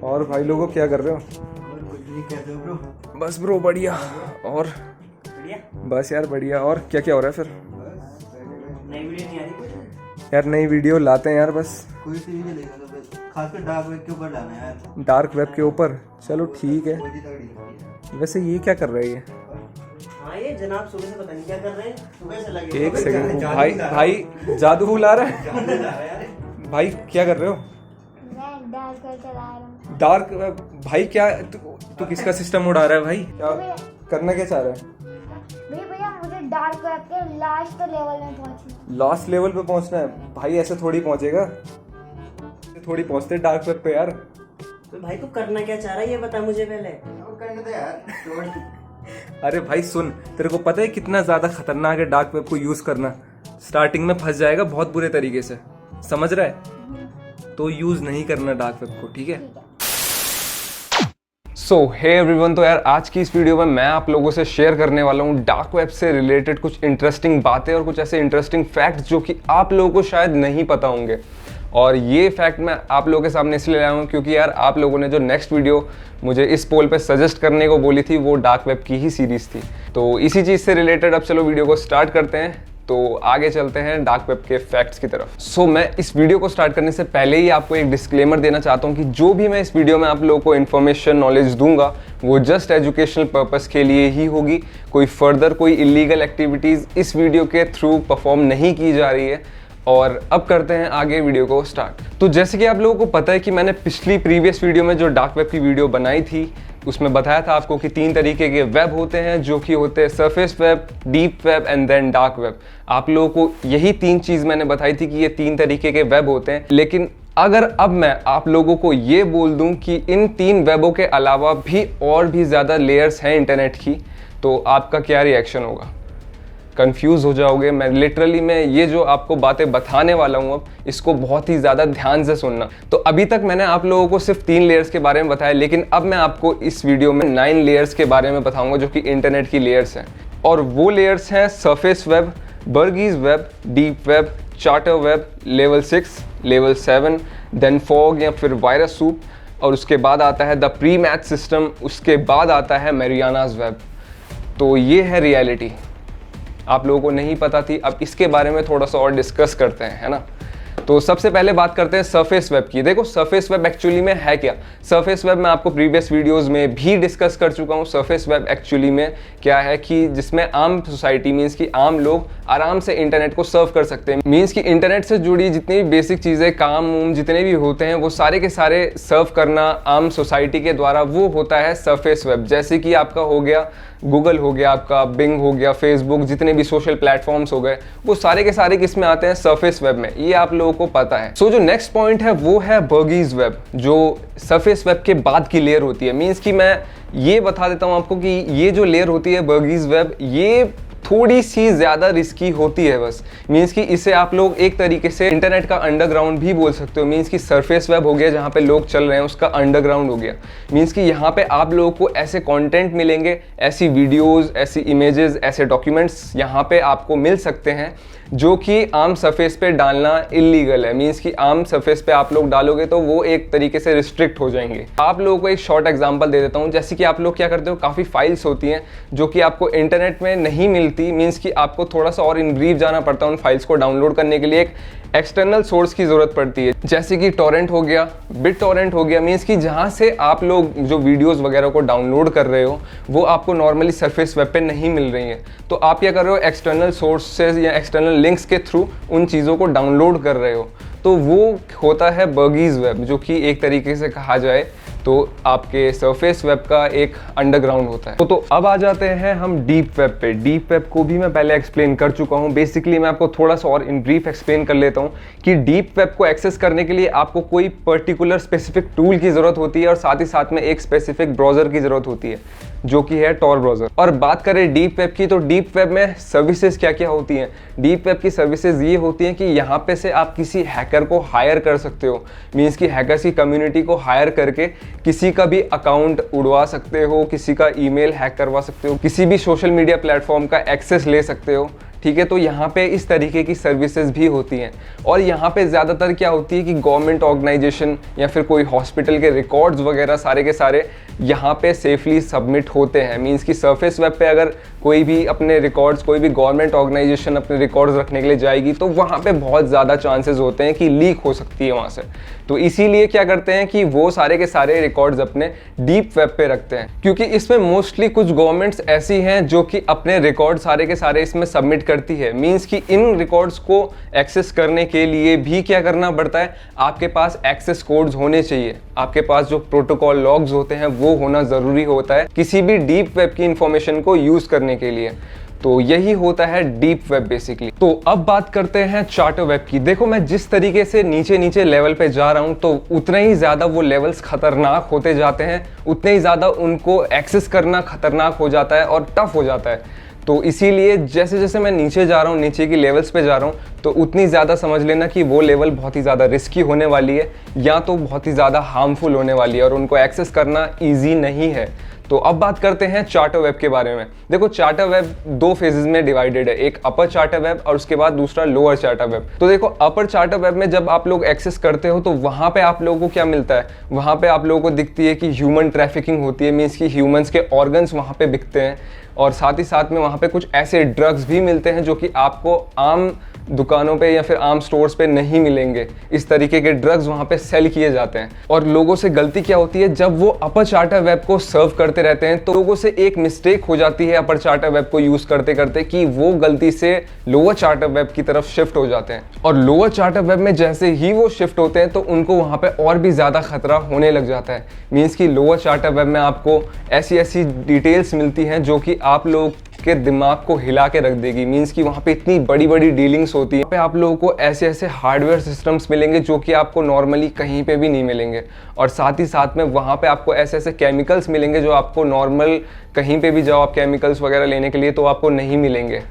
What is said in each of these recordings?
और भाई लोगों क्या कर रहे हो? ब्रो? बस ब्रो बढ़िया। और बढ़िया। बस यार बढ़िया। और क्या क्या हो रहा है फिर? नई वीडियो नहीं आ रही? यार नई वीडियो लाते हैं यार, बस कोई सी भी चलेगा तो बस खासकर डार्क वेब के ऊपर लाना है यार। डार्क वेब के ऊपर। चलो ठीक है। कोई भी तगड़ी होती है। वैसे ये क्या कर रहा है ये? हाँ ये जनाब सुबह से पता नहीं क्या कर रहे हैं, सुबह से लगे। एक सेकंड भाई, भाई जादू फूल आ रहा है। भाई क्या कर रहे हो? मैं डार्क वेब चला रहा हूँ। Dark web? भाई क्या तू किसका सिस्टम उड़ा रहा है भाई? क्या करना क्या चाह रहा है? भैया मुझे डार्क वेब के लास्ट लेवल में पहुंचना है। लास्ट लेवल पे पहुंचना है? भाई ऐसे थोड़ी पहुंचेगा, ऐसे थोड़ी पहुंचते डार्क वेब पे यार। तो भाई तू करना क्या चाह रहा है ये बता मुझे पहले। करने दे यार। अरे भाई सुन, तेरे को पता है कितना ज्यादा खतरनाक है डार्क वेब को यूज करना? स्टार्टिंग में फंस जाएगा बहुत बुरे तरीके से, समझ रहा है? तो यूज नहीं करना डार्क वेब को, ठीक है? सो हे एवरीवन, तो यार आज की इस वीडियो में मैं आप लोगों से शेयर करने वाला हूँ डार्क वेब से रिलेटेड कुछ इंटरेस्टिंग बातें और कुछ ऐसे इंटरेस्टिंग फैक्ट्स जो कि आप लोगों को शायद नहीं पता होंगे। और ये फैक्ट मैं आप लोगों के सामने इसलिए लाया हूँ क्योंकि यार आप लोगों ने जो नेक्स्ट वीडियो मुझे इस पोल पे सजेस्ट करने को बोली थी वो डार्क वेब की ही सीरीज थी। तो इसी चीज़ से रिलेटेड अब चलो वीडियो को स्टार्ट करते हैं। तो आगे चलते हैं डार्क वेब के फैक्ट्स की तरफ। सो मैं इस वीडियो को स्टार्ट करने से पहले ही आपको एक डिस्क्लेमर देना चाहता हूँ कि जो भी मैं इस वीडियो में आप लोगों को इन्फॉर्मेशन नॉलेज दूंगा वो जस्ट एजुकेशनल पर्पस के लिए ही होगी। कोई फर्दर कोई इलीगल एक्टिविटीज़ इस वीडियो के थ्रू परफॉर्म नहीं की जा रही है। और अब करते हैं आगे वीडियो को स्टार्ट। तो जैसे कि आप लोगों को पता है कि मैंने पिछली प्रीवियस वीडियो में जो डार्क वेब की वीडियो बनाई थी उसमें बताया था आपको कि 3 तरीके के वेब होते हैं जो कि होते हैं surface web, deep web and then dark web. आप लोगों को यही 3 चीज़ मैंने बताई थी कि ये 3 तरीके के वेब होते हैं। लेकिन अगर अब मैं आप लोगों को ये बोल दूं कि इन 3 वेबों के अलावा भी और भी ज़्यादा लेयर्स हैं इंटरनेट की, तो आपका क्या रिएक्शन होगा? कंफ्यूज हो जाओगे। मैं ये जो आपको बातें बताने वाला हूँ अब इसको बहुत ही ज़्यादा ध्यान से सुनना। तो अभी तक मैंने आप लोगों को सिर्फ 3 लेयर्स के बारे में बताया, लेकिन अब मैं आपको इस वीडियो में 9 लेयर्स के बारे में बताऊंगा जो कि इंटरनेट की लेयर्स हैं। और वो लेयर्स हैं surface web, bergie web, deep web, charter web, level 6, level 7, then fog या फिर वायरस सूप, और उसके बाद आता है द प्री मैच सिस्टम, उसके बाद आता है मैरियानाज वेब। तो ये है रियलिटी, आप लोगों को नहीं पता थी। अब इसके बारे में थोड़ा सा और डिस्कस करते हैं, है ना? तो सबसे पहले बात करते हैं सरफेस वेब की। देखो सरफेस वेब एक्चुअली में है क्या? सरफेस वेब मैं आपको प्रीवियस वीडियोस में भी डिस्कस कर चुका हूँ। सरफेस वेब एक्चुअली में क्या है कि जिसमें आम सोसाइटी मीन्स कि आम लोग आराम से इंटरनेट को सर्व कर सकते हैं। मीन्स कि इंटरनेट से जुड़ी जितनी भी बेसिक चीज़ें, काम जितने भी होते हैं वो सारे के सारे सर्व करना आम सोसाइटी के द्वारा, वो होता है सरफेस वेब। जैसे कि आपका हो गया गूगल, हो गया आपका बिंग, हो गया फेसबुक, जितने भी सोशल प्लेटफॉर्म्स हो गए, वो सारे के सारे किस में आते हैं? सरफेस वेब में। ये आप लोगों को पता है। सो जो नेक्स्ट पॉइंट है वो है बर्गीज वेब, जो सरफेस वेब के बाद की लेयर होती है। मीन्स कि मैं ये बता देता हूँ आपको कि ये जो लेयर होती है बर्गीज वेब, ये थोड़ी सी ज़्यादा रिस्की होती है बस। मीन्स कि इसे आप लोग एक तरीके से इंटरनेट का अंडरग्राउंड भी बोल सकते हो। मीन्स कि सरफेस वेब हो गया जहाँ पे लोग चल रहे हैं, उसका अंडरग्राउंड हो गया। मीन्स कि यहाँ पे आप लोगों को ऐसे कंटेंट मिलेंगे, ऐसी वीडियोस, ऐसी इमेजेस, ऐसे डॉक्यूमेंट्स यहाँ पे आपको मिल सकते हैं जो कि आम सरफेस पे डालना इलीगल है। मीन्स कि आम सरफेस पे आप लोग डालोगे तो वो एक तरीके से रिस्ट्रिक्ट हो जाएंगे। आप लोगों को एक शॉर्ट एग्जांपल दे देता हूँ। जैसे कि आप लोग क्या करते हो, काफ़ी फाइल्स होती हैं जो कि आपको इंटरनेट में नहीं मिलती। मीन्स कि आपको थोड़ा सा और इन ब्रीफ जाना पड़ता है उन फाइल्स को डाउनलोड करने के लिए। एक एक्सटर्नल सोर्स की ज़रूरत पड़ती है, जैसे कि टॉरेंट हो गया, बिट टॉरेंट हो गया। मीन्स कि जहाँ से आप लोग जो वीडियोस वगैरह को डाउनलोड कर रहे हो वो आपको नॉर्मली सरफेस वेब पे नहीं मिल रही हैं। तो आप क्या कर रहे हो, एक्सटर्नल सोर्सेज या एक्सटर्नल लिंक्स के थ्रू उन चीज़ों को डाउनलोड कर रहे हो। तो वो होता है बर्गीज वेब, जो कि एक तरीके से कहा जाए तो आपके सरफेस वेब का एक अंडरग्राउंड होता है। तो अब आ जाते हैं हम डीप वेब पे। डीप वेब को भी मैं पहले एक्सप्लेन कर चुका हूँ। बेसिकली मैं आपको थोड़ा सा और इन ब्रीफ एक्सप्लेन कर लेता हूँ कि डीप वेब को एक्सेस करने के लिए आपको कोई पर्टिकुलर स्पेसिफिक टूल की ज़रूरत होती है और साथ ही साथ में एक स्पेसिफिक ब्राउज़र की ज़रूरत होती है जो कि है टॉर ब्राउज़र। और बात करें डीप वेब की, तो डीप वेब में सर्विसेज क्या क्या होती हैं? डीप वेब की सर्विसेज ये होती हैं कि यहाँ पे से आप किसी हैकर को हायर कर सकते हो। मीन्स कि हैकर्स की कम्युनिटी को हायर करके किसी का भी अकाउंट उड़वा सकते हो, किसी का ईमेल हैक करवा सकते हो, किसी भी सोशल मीडिया प्लेटफॉर्म का एक्सेस ले सकते हो। ठीक है। तो यहाँ पे इस तरीके की सर्विसेज भी होती हैं और यहाँ पे ज़्यादातर क्या होती है कि गवर्नमेंट ऑर्गेनाइजेशन या फिर कोई हॉस्पिटल के रिकॉर्ड्स वगैरह सारे के सारे यहाँ पे सेफली सबमिट होते हैं। मींस कि सरफेस वेब पे अगर कोई भी अपने रिकॉर्ड्स, कोई भी गवर्नमेंट ऑर्गेनाइजेशन अपने रिकॉर्ड्स रखने के लिए जाएगी तो वहाँ पे बहुत ज़्यादा चांसेस होते हैं कि लीक हो सकती है वहाँ से। तो इसीलिए क्या करते हैं कि वो सारे के सारे रिकॉर्ड्स अपने डीप वेब पे रखते हैं, क्योंकि इसमें मोस्टली कुछ गवर्नमेंट्स ऐसी हैं जो कि अपने रिकॉर्ड सारे के सारे इसमें सबमिट करती है। मींस कि इन रिकॉर्ड्स को एक्सेस करने के लिए भी क्या करना पड़ता है, आपके पास एक्सेस कोड्स होने चाहिए, आपके पास जो प्रोटोकॉल लॉग्स होते हैं वो होना ज़रूरी होता है किसी भी डीप वेब की इंफॉर्मेशन को यूज़ करने के लिए। तो यही होता है डीप वेब बेसिकली। तो अब बात करते हैं चार्टर वेब की। देखो मैं जिस तरीके से नीचे नीचे लेवल पे जा रहा हूँ तो उतना ही ज़्यादा वो लेवल्स खतरनाक होते जाते हैं, उतने ही ज़्यादा उनको एक्सेस करना खतरनाक हो जाता है और टफ हो जाता है। तो इसीलिए जैसे जैसे मैं नीचे जा रहा हूँ, नीचे की लेवल्स पे जा रहा हूँ, तो उतनी ज़्यादा समझ लेना कि वो लेवल बहुत ही ज़्यादा रिस्की होने वाली है या तो बहुत ही ज़्यादा हार्मफुल होने वाली है और उनको एक्सेस करना ईजी नहीं है। तो अब बात करते हैं चार्टर वेब के बारे में। देखो चार्टर वेब दो फेजेस में डिवाइडेड है, एक अपर चार्टर वेब और उसके बाद दूसरा लोअर चार्टर वेब। तो देखो अपर चार्टर वेब में जब आप लोग एक्सेस करते हो तो वहाँ पे आप लोगों को क्या मिलता है, वहाँ पे आप लोगों को दिखती है कि ह्यूमन ट्रैफिकिंग होती है। मीन्स कि ह्यूमंस के ऑर्गन्स वहाँ पे बिकते हैं और साथ ही साथ में वहाँ पे कुछ ऐसे ड्रग्स भी मिलते हैं जो कि आपको आम दुकानों पे या फिर आम स्टोर्स पे नहीं मिलेंगे। इस तरीके के ड्रग्स वहाँ पे सेल किए जाते हैं। और लोगों से गलती क्या होती है, जब वो अपर चार्टर वेब को सर्व करते रहते हैं तो लोगों से एक मिस्टेक हो जाती है अपर चार्टर वेब को यूज़ करते करते कि वो गलती से लोअर चार्टर वेब की तरफ शिफ्ट हो जाते हैं। और लोअर चार्टर वेब में जैसे ही वो शिफ्ट होते हैं तो उनको वहाँ पे और भी ज़्यादा खतरा होने लग जाता है। मीन्स कि लोअर चार्टर वेब में आपको ऐसी ऐसी डिटेल्स मिलती हैं जो कि आप लोग के दिमाग को हिला के रख देगी। मीन्स कि वहाँ पे इतनी बड़ी बड़ी डीलिंग्स होती है, पे आप लोगों को ऐसे ऐसे हार्डवेयर सिस्टम्स मिलेंगे जो कि आपको नॉर्मली कहीं पे भी नहीं मिलेंगे। और साथ ही साथ में वहाँ पे आपको ऐसे ऐसे केमिकल्स मिलेंगे जो आपको नॉर्मल कहीं पे भी जाओ आप केमिकल्स वगैरह लेने के लिए तो आपको नहीं मिलेंगे।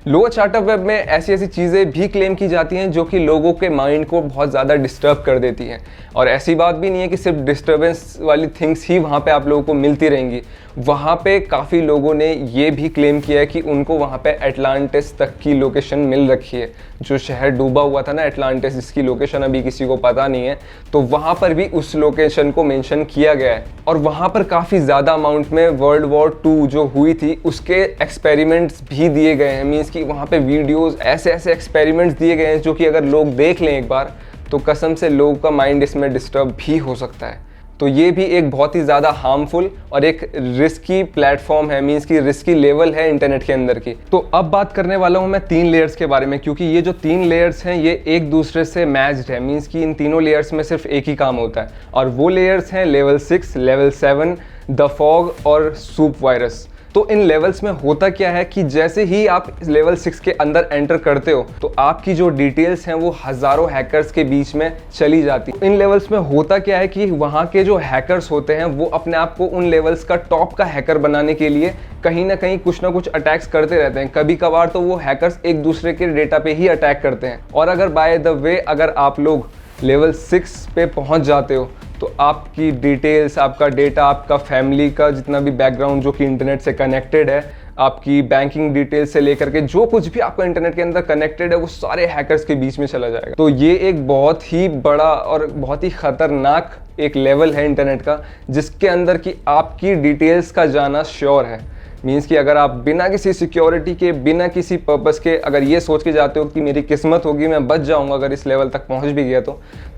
लोअर चार्टर वेब में ऐसी ऐसी चीज़ें भी क्लेम की जाती हैं जो कि लोगों के माइंड को बहुत ज़्यादा डिस्टर्ब कर देती हैं। और ऐसी बात भी नहीं है कि सिर्फ डिस्टर्बेंस वाली थिंग्स ही वहाँ पे आप लोगों को मिलती रहेंगी। वहाँ पे काफ़ी लोगों ने ये भी क्लेम किया है कि उनको वहाँ पे एटलांटिस तक की लोकेशन मिल रखी है। जो शहर डूबा हुआ था ना एटलांटिस, इसकी लोकेशन अभी किसी को पता नहीं है, तो वहाँ पर भी उस लोकेशन को मेंशन किया गया है। और वहाँ पर काफ़ी ज़्यादा अमाउंट में वर्ल्ड वॉर 2 जो हुई थी उसके एक्सपेरिमेंट्स भी दिए गए हैं। मीन्स कि वहाँ पे वीडियोज़ ऐसे ऐसे एक्सपेरिमेंट्स दिए गए हैं जो कि अगर लोग देख लें एक बार तो कसम से लोगों का माइंड इसमें डिस्टर्ब भी हो सकता है। तो ये भी एक बहुत ही ज़्यादा हार्मफुल और एक रिस्की प्लेटफॉर्म है। मीन्स की रिस्की लेवल है इंटरनेट के अंदर की। तो अब बात करने वाला हूँ मैं 3 लेयर्स के बारे में, क्योंकि ये जो 3 लेयर्स हैं ये एक दूसरे से मैच्ड है। मीन्स कि इन तीनों लेयर्स में सिर्फ एक ही काम होता है और वो लेयर्स हैं लेवल 6, लेवल 7, द फॉग और सूप वायरस। तो इन लेवल्स में होता क्या है कि जैसे ही आप लेवल 6 के अंदर एंटर करते हो तो आपकी जो डिटेल्स हैं वो हज़ारों हैकर्स के बीच में चली जाती है। इन लेवल्स में होता क्या है कि वहाँ के जो हैकर्स होते हैं वो अपने आप को उन लेवल्स का टॉप का हैकर बनाने के लिए कहीं ना कहीं कुछ ना कुछ अटैक्स करते रहते हैं। कभी कभार तो वो हैकर्स एक दूसरे के डेटा पे ही अटैक करते हैं। और अगर बाय द वे अगर आप लोग लेवल 6 पे पहुँच जाते हो तो आपकी डिटेल्स, आपका डेटा, आपका फैमिली का जितना भी बैकग्राउंड जो कि इंटरनेट से कनेक्टेड है, आपकी बैंकिंग डिटेल्स से लेकर के जो कुछ भी आपका इंटरनेट के अंदर कनेक्टेड है वो सारे हैकर्स के बीच में चला जाएगा। तो ये एक बहुत ही बड़ा और बहुत ही खतरनाक एक लेवल है इंटरनेट का, जिसके अंदर की आपकी डिटेल्स का जाना श्योर है। मीन्स कि अगर आप बिना किसी सिक्योरिटी के, बिना किसी पर्पस के अगर ये सोच के जाते हो कि मेरी किस्मत होगी, मैं बच जाऊंगा अगर इस लेवल तक पहुंच भी गया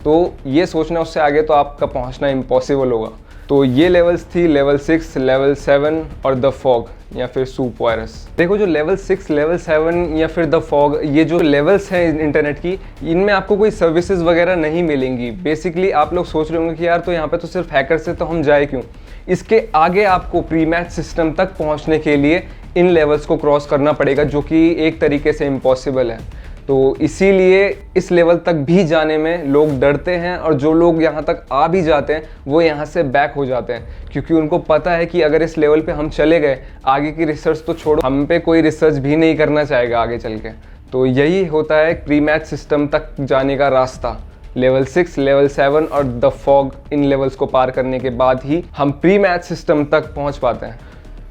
तो ये सोचना उससे आगे तो आपका पहुंचना इम्पॉसिबल होगा। तो ये लेवल्स थी लेवल 6, लेवल 7 और द फॉग या फिर सूप वायरस। देखो जो लेवल 6, लेवल 7 या फिर द फॉग, ये जो लेवल्स हैं इंटरनेट की, इनमें आपको कोई सर्विसेज वगैरह नहीं मिलेंगी। बेसिकली आप लोग सोच रहे होंगे कि यार तो यहाँ पे तो सिर्फ हैकर से तो हम जाए क्यों। इसके आगे आपको प्री मैच सिस्टम तक पहुँचने के लिए इन लेवल्स को क्रॉस करना पड़ेगा, जो कि एक तरीके से इम्पॉसिबल है। तो इसीलिए इस लेवल तक भी जाने में लोग डरते हैं और जो लोग यहाँ तक आ भी जाते हैं वो यहाँ से बैक हो जाते हैं, क्योंकि उनको पता है कि अगर इस लेवल पे हम चले गए, आगे की रिसर्च तो छोड़ो, हम पे कोई रिसर्च भी नहीं करना चाहेगा आगे चल के। तो यही होता है प्री मैच सिस्टम तक जाने का रास्ता। लेवल 6, लेवल 7 और द फॉग, इन लेवल्स को पार करने के बाद ही हम प्री मैच सिस्टम तक पहुँच पाते हैं।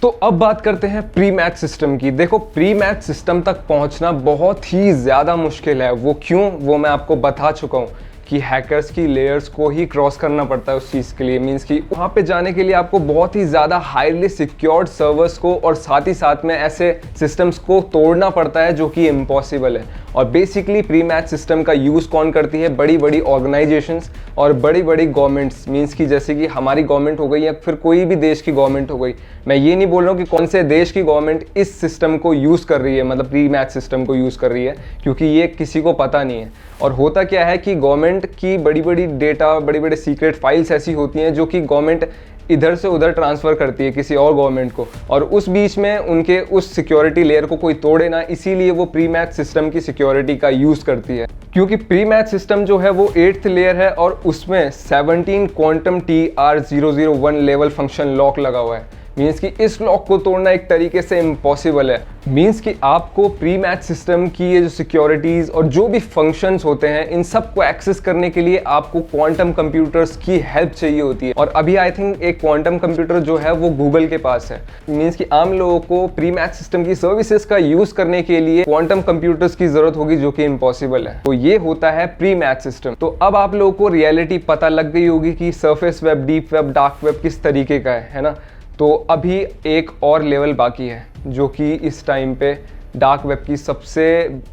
तो अब बात करते हैं प्री मैच सिस्टम की। देखो, प्री मैच सिस्टम तक पहुंचना बहुत ही ज़्यादा मुश्किल है। वो क्यों, वो मैं आपको बता चुका हूँ कि हैकर्स की लेयर्स को ही क्रॉस करना पड़ता है उस चीज़ के लिए। मीन्स कि वहाँ पे जाने के लिए आपको बहुत ही ज़्यादा हाईली सिक्योर्ड सर्वर्स को और साथ ही साथ में ऐसे सिस्टम्स को तोड़ना पड़ता है जो कि इम्पॉसिबल है। और बेसिकली प्री मैच सिस्टम का यूज़ कौन करती है? बड़ी बड़ी ऑर्गेनाइजेशंस और बड़ी बड़ी गवर्नमेंट्स। मीन्स कि जैसे कि हमारी गवर्नमेंट हो गई या फिर कोई भी देश की गवर्नमेंट हो गई। मैं ये नहीं बोल रहा हूँ कि कौन से देश की गवर्नमेंट इस सिस्टम को यूज़ कर रही है, मतलब प्री मैच सिस्टम को यूज़ कर रही है, क्योंकि ये किसी को पता नहीं है। और होता क्या है कि गवर्नमेंट की बड़ी बड़ी डेटा, बड़ी बड़ी सीक्रेट फाइल्स ऐसी होती हैं जो कि गवर्नमेंट इधर से उधर ट्रांसफ़र करती है किसी और गवर्नमेंट को, और उस बीच में उनके उस सिक्योरिटी लेयर को कोई तोड़े ना, इसीलिए वो प्री मैच सिस्टम की सिक्योरिटी का यूज़ करती है। क्योंकि प्री मैच सिस्टम जो है वो 8th लेयर है और उसमें 17 quantum TR001 level function lock लगा हुआ है। मीन्स कि इस लॉक को तोड़ना एक तरीके से इम्पॉसिबल है। मीन्स कि आपको प्री मैच सिस्टम की ये जो सिक्योरिटीज़ और जो भी फंक्शंस होते हैं, इन सब को एक्सेस करने के लिए आपको क्वांटम कंप्यूटर्स की हेल्प चाहिए होती है। और अभी आई थिंक एक क्वांटम कंप्यूटर जो है वो गूगल के पास है। मीन्स कि आम लोगों को प्री मैच सिस्टम की सर्विसेज का यूज़ करने के लिए क्वांटम कंप्यूटर्स की ज़रूरत होगी, जो कि इम्पॉसिबल है। तो ये होता है प्री मैच सिस्टम। तो अब आप लोगों को रियलिटी पता लग गई होगी कि surface web, deep web, dark web किस तरीके का है ना। तो अभी एक और लेवल बाकी है जो कि इस टाइम पे डार्क वेब की सबसे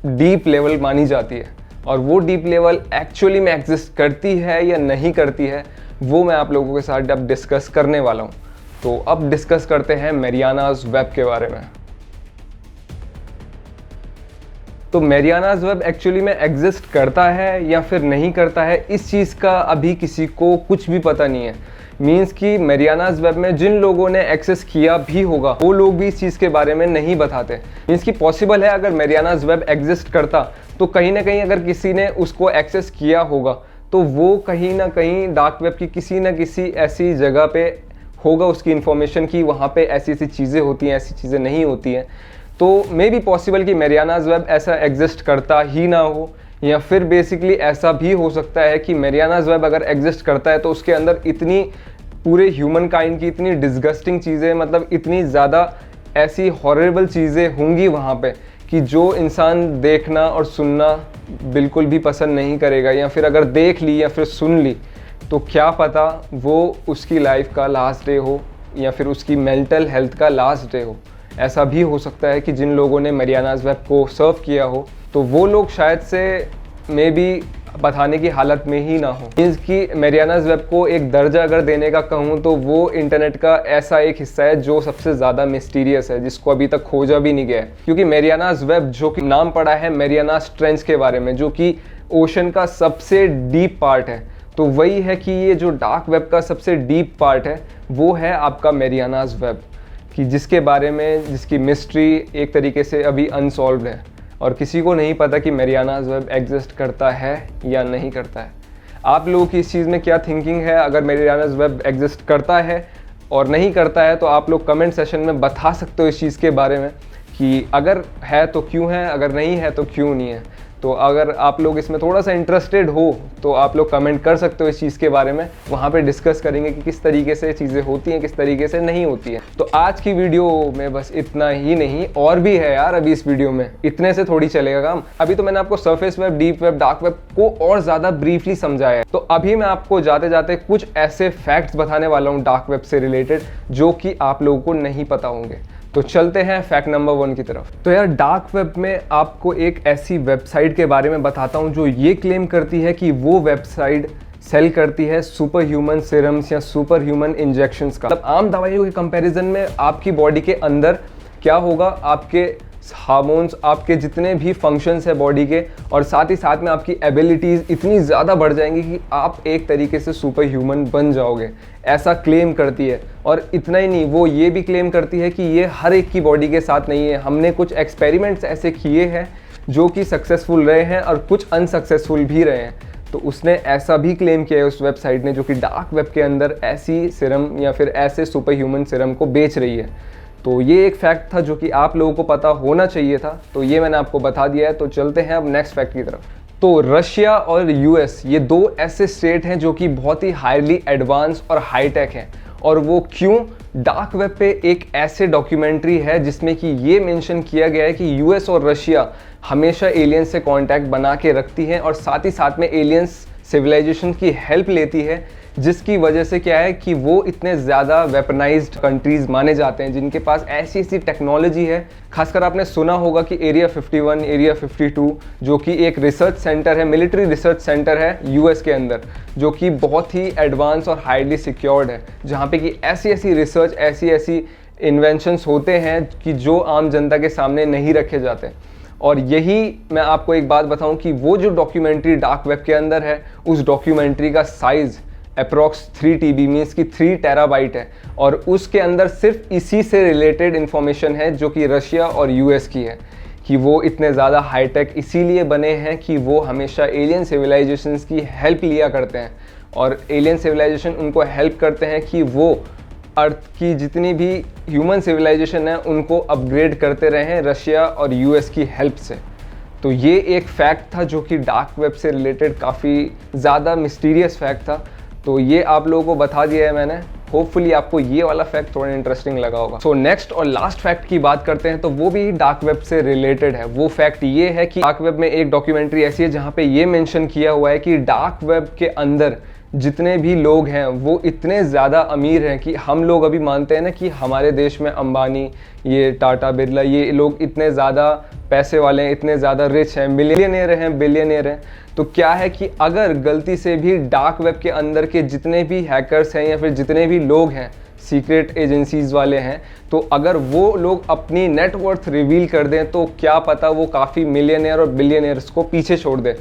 डीप लेवल मानी जाती है। और वो डीप लेवल एक्चुअली में एग्जिस्ट करती है या नहीं करती है, वो मैं आप लोगों के साथ अब डिस्कस करने वाला हूँ। तो अब डिस्कस करते हैं मैरियानाज वेब के बारे में। तो मैरियानाज वेब एक्चुअली में एग्जिस्ट करता है या फिर नहीं करता है, इस चीज़ का अभी किसी को कुछ भी पता नहीं है। मीन्स कि मैरियानाज वेब में जिन लोगों ने एक्सेस किया भी होगा, वो लोग भी इस चीज़ के बारे में नहीं बताते। मीन्स कि पॉसिबल है अगर मैरियानाज वेब एग्जिस्ट करता तो कहीं ना कहीं अगर किसी ने उसको एक्सेस किया होगा तो वो कहीं ना कहीं डार्क वेब की किसी न किसी ऐसी जगह पे होगा उसकी इन्फॉर्मेशन की वहाँ पे ऐसी ऐसी चीज़ें होती हैं, ऐसी चीज़ें नहीं होती हैं। तो मे बी पॉसिबल कि मैरियानाज वेब ऐसा एग्जिस्ट करता ही ना हो, या फिर बेसिकली ऐसा भी हो सकता है कि मैरियानाज वेब अगर एग्जिस्ट करता है तो उसके अंदर इतनी पूरे ह्यूमन काइंड की इतनी डिस्गस्टिंग चीज़ें, मतलब इतनी ज़्यादा ऐसी हॉरेबल चीज़ें होंगी वहाँ पे कि जो इंसान देखना और सुनना बिल्कुल भी पसंद नहीं करेगा, या फिर अगर देख ली या फिर सुन ली तो क्या पता वो उसकी लाइफ का लास्ट डे हो या फिर उसकी मेंटल हेल्थ का लास्ट डे हो। ऐसा भी हो सकता है कि जिन लोगों ने मैरियानाज वेब को सर्व किया हो तो वो लोग शायद से मे बी बताने की हालत में ही ना हो। इसकी मैरियानाज वेब को एक दर्जा अगर देने का कहूँ तो वो इंटरनेट का ऐसा एक हिस्सा है जो सबसे ज़्यादा मिस्टीरियस है, जिसको अभी तक खोजा भी नहीं गया है। क्योंकि मैरियानाज वेब, जो कि नाम पड़ा है मैरियानाज ट्रेंच के बारे में, जो कि ओशन का सबसे डीप पार्ट है, तो वही है कि ये जो डार्क वेब का सबसे डीप पार्ट है वो है आपका मैरियानाज वेब, कि जिसके बारे में, जिसकी मिस्ट्री एक तरीके से अभी अनसॉल्व्ड है और किसी को नहीं पता कि मैरियानाज वेब एग्जिस्ट करता है या नहीं करता है। आप लोगों की इस चीज़ में क्या थिंकिंग है? अगर मैरियानाज वेब एग्जिस्ट करता है और नहीं करता है तो आप लोग कमेंट सेशन में बता सकते हो इस चीज़ के बारे में कि अगर है तो क्यों है, अगर नहीं है तो क्यों नहीं है। तो अगर आप लोग इसमें थोड़ा सा इंटरेस्टेड हो तो आप लोग कमेंट कर सकते हो इस चीज़ के बारे में। वहाँ पे डिस्कस करेंगे कि किस तरीके से चीज़ें होती हैं, किस तरीके से नहीं होती हैं। तो आज की वीडियो में बस इतना ही नहीं, और भी है यार अभी इस वीडियो में, इतने से थोड़ी चलेगा काम। अभी तो मैंने आपको surface web, deep web, dark web को और ज़्यादा ब्रीफली समझाया है। तो अभी मैं आपको जाते जाते कुछ ऐसे फैक्ट्स बताने वाला हूँ डार्क वेब से रिलेटेड जो कि आप लोगों को नहीं पता होंगे। तो चलते हैं फैक्ट नंबर 1 की तरफ। तो यार डार्क वेब में आपको एक ऐसी वेबसाइट के बारे में बताता हूँ जो ये क्लेम करती है कि वो वेबसाइट सेल करती है सुपर ह्यूमन सीरम्स या सुपर ह्यूमन इंजेक्शंस का। मतलब आम दवाइयों के कंपैरिजन में आपकी बॉडी के अंदर क्या होगा, आपके हार्मोन्स, आपके जितने भी फंक्शंस है बॉडी के, और साथ ही साथ में आपकी एबिलिटीज़ इतनी ज़्यादा बढ़ जाएंगी कि आप एक तरीके से सुपर ह्यूमन बन जाओगे, ऐसा क्लेम करती है। और इतना ही नहीं, वो ये भी क्लेम करती है कि ये हर एक की बॉडी के साथ नहीं है। हमने कुछ एक्सपेरिमेंट्स ऐसे किए हैं जो कि सक्सेसफुल रहे हैं और कुछ अनसक्सेसफुल भी रहे हैं। तो उसने ऐसा भी क्लेम किया है उस वेबसाइट ने, जो कि डार्क वेब के अंदर ऐसी सीरम या फिर ऐसे सुपर ह्यूमन सीरम को बेच रही है। तो ये एक फैक्ट था जो कि आप लोगों को पता होना चाहिए था, तो ये मैंने आपको बता दिया है। तो चलते हैं अब नेक्स्ट फैक्ट की तरफ। तो रशिया और यूएस, ये दो ऐसे स्टेट हैं जो कि बहुत ही हाईली एडवांस और हाईटेक हैं, और वो क्यों। डार्क वेब पे एक ऐसे डॉक्यूमेंट्री है जिसमें कि ये मेंशन किया गया है कि यूएस और रशिया हमेशा एलियंस से कांटेक्ट बना के रखती हैं और साथ ही साथ में एलियंस सिविलाइजेशन की हेल्प लेती है, जिसकी वजह से क्या है कि वो इतने ज़्यादा वेपनाइज्ड कंट्रीज़ माने जाते हैं जिनके पास ऐसी ऐसी टेक्नोलॉजी है। खासकर आपने सुना होगा कि एरिया 51, एरिया 52 जो कि एक रिसर्च सेंटर है, मिलिट्री रिसर्च सेंटर है यूएस के अंदर, जो कि बहुत ही एडवांस और हाईली सिक्योर्ड है, जहाँ पे कि ऐसी ऐसी रिसर्च, ऐसी ऐसी इन्वेंशंस होते हैं कि जो आम जनता के सामने नहीं रखे जाते। और यही मैं आपको एक बात बताऊं कि वो जो डॉक्यूमेंट्री डार्क वेब के अंदर है, उस डॉक्यूमेंट्री का साइज़ अप्रॉक्स 3 TB मीन्स कि 3 टेराबाइट है और उसके अंदर सिर्फ इसी से रिलेटेड इन्फॉर्मेशन है जो कि रशिया और यूएस की है, कि वो इतने ज़्यादा हाईटेक इसीलिए बने हैं कि वो हमेशा एलियन सिविलाइजेशंस की हेल्प लिया करते हैं और एलियन सिविलाइजेशन उनको हेल्प करते हैं कि वो अर्थ की जितनी भी ह्यूमन सिविलाइजेशन है उनको अपग्रेड करते रहें रशिया और यूएस की हेल्प से। तो ये एक फैक्ट था जो कि डार्क वेब से रिलेटेड काफ़ी ज़्यादा मिस्टीरियस फैक्ट था, तो ये आप लोगों को बता दिया है मैंने। होपफुली आपको ये वाला फैक्ट थोड़ा इंटरेस्टिंग लगा होगा। सो नेक्स्ट और लास्ट फैक्ट की बात करते हैं, तो वो भी डार्क वेब से रिलेटेड है। वो फैक्ट ये है कि डार्क वेब में एक डॉक्यूमेंट्री ऐसी है जहाँ पे ये मेंशन किया हुआ है कि डार्क वेब के अंदर जितने भी लोग हैं वो इतने ज़्यादा अमीर हैं कि हम लोग अभी मानते हैं ना कि हमारे देश में अंबानी, ये टाटा बिरला, ये लोग इतने ज़्यादा पैसे वाले हैं, इतने ज़्यादा रिच हैं, मिलियनियर हैं, बिलियनियर हैं। तो क्या है कि अगर गलती से भी डार्क वेब के अंदर के जितने भी हैकर्स हैं या फिर जितने भी लोग हैं, सीक्रेट एजेंसीज वाले हैं, तो अगर वो लोग अपनी नेटवर्थ रिवील कर दें तो क्या पता वो काफ़ी मिलियनियर और बिलियनियर्स को पीछे छोड़ दे,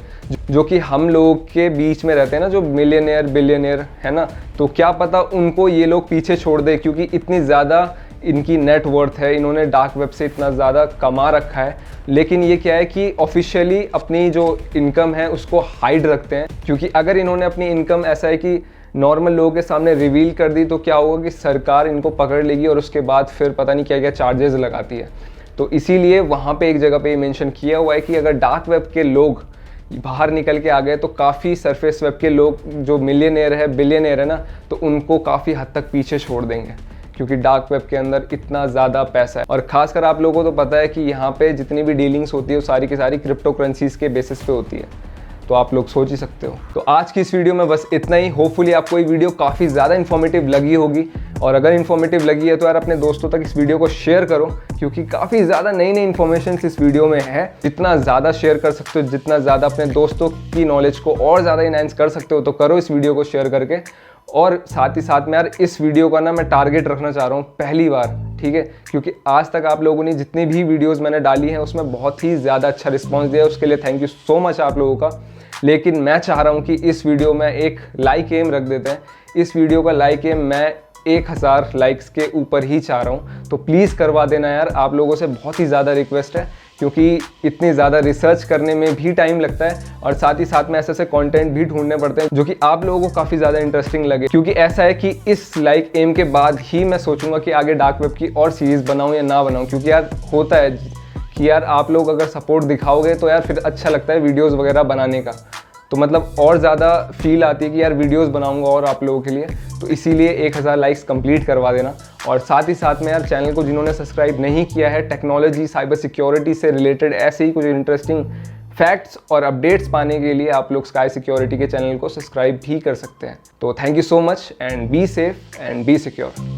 जो कि हम लोग के बीच में रहते हैं ना, जो मिलियनियर बिलियनियर है ना, तो क्या पता उनको ये लोग पीछे छोड़ दे क्योंकि इतनी ज़्यादा इनकी नेटवर्थ है, इन्होंने डार्क वेब से इतना ज़्यादा कमा रखा है। लेकिन ये क्या है कि ऑफिशियली अपनी जो इनकम है उसको हाइड रखते हैं, क्योंकि अगर इन्होंने अपनी इनकम ऐसा है कि नॉर्मल लोगों के सामने रिवील कर दी तो क्या होगा कि सरकार इनको पकड़ लेगी और उसके बाद फिर पता नहीं क्या क्या चार्जेस लगाती है। तो इसीलिए वहाँ पे एक जगह पे मेंशन किया हुआ है कि अगर डार्क वेब के लोग बाहर निकल के आ गए तो काफ़ी सरफेस वेब के लोग जो मिलियनियर है, बिलियनियर है ना, तो उनको काफ़ी हद तक पीछे छोड़ देंगे, क्योंकि डार्क वेब के अंदर इतना ज़्यादा पैसा है। और खासकर आप लोगों को तो पता है कि यहाँ पे जितनी भी डीलिंग्स होती है वो सारी की सारी क्रिप्टो करेंसीज के बेसिस पे होती है, तो आप लोग सोच ही सकते हो। तो आज की इस वीडियो में बस इतना ही। होपफुली आपको ये वीडियो काफ़ी ज़्यादा इन्फॉर्मेटिव लगी होगी, और अगर इन्फॉर्मेटिव लगी है तो यार अपने दोस्तों तक इस वीडियो को शेयर करो, क्योंकि काफ़ी ज़्यादा नई नई इन्फॉर्मेशन इस वीडियो में है। जितना ज़्यादा शेयर कर सकते हो, जितना ज़्यादा अपने दोस्तों की नॉलेज को और ज़्यादा इनहैंस कर सकते हो, तो करो इस वीडियो को शेयर करके। और साथ ही साथ में यार इस वीडियो का ना मैं टारगेट रखना चाह रहा हूँ पहली बार, ठीक है, क्योंकि आज तक आप लोगों ने जितनी भी वीडियोस मैंने डाली हैं उसमें बहुत ही ज़्यादा अच्छा रिस्पांस दिया है, उसके लिए थैंक यू सो मच आप लोगों का। लेकिन मैं चाह रहा हूँ कि इस वीडियो में एक लाइक एम रख देते हैं। इस वीडियो का लाइक एम मैं 1000 लाइक्स के ऊपर ही चाह रहा हूँ, तो प्लीज़ करवा देना यार, आप लोगों से बहुत ही ज़्यादा रिक्वेस्ट है, क्योंकि इतनी ज़्यादा रिसर्च करने में भी टाइम लगता है और साथ ही साथ में ऐसे ऐसे कंटेंट भी ढूंढने पड़ते हैं जो कि आप लोगों को काफ़ी ज़्यादा इंटरेस्टिंग लगे। क्योंकि ऐसा है कि इस लाइक एम के बाद ही मैं सोचूंगा कि आगे डार्क वेब की और सीरीज़ बनाऊँ या ना बनाऊँ, क्योंकि यार होता है कि यार आप लोग अगर सपोर्ट दिखाओगे तो यार फिर अच्छा लगता है वीडियोज़ वगैरह बनाने का, तो मतलब और ज़्यादा फील आती है कि यार वीडियोस बनाऊंगा और आप लोगों के लिए। तो इसीलिए 1000 लाइक्स कंप्लीट करवा देना। और साथ ही साथ में यार चैनल को जिन्होंने सब्सक्राइब नहीं किया है, टेक्नोलॉजी, साइबर सिक्योरिटी से रिलेटेड ऐसे ही कुछ इंटरेस्टिंग फैक्ट्स और अपडेट्स पाने के लिए आप लोग स्काई सिक्योरिटी के चैनल को सब्सक्राइब भी कर सकते हैं। तो thank you so much and be safe and be secure.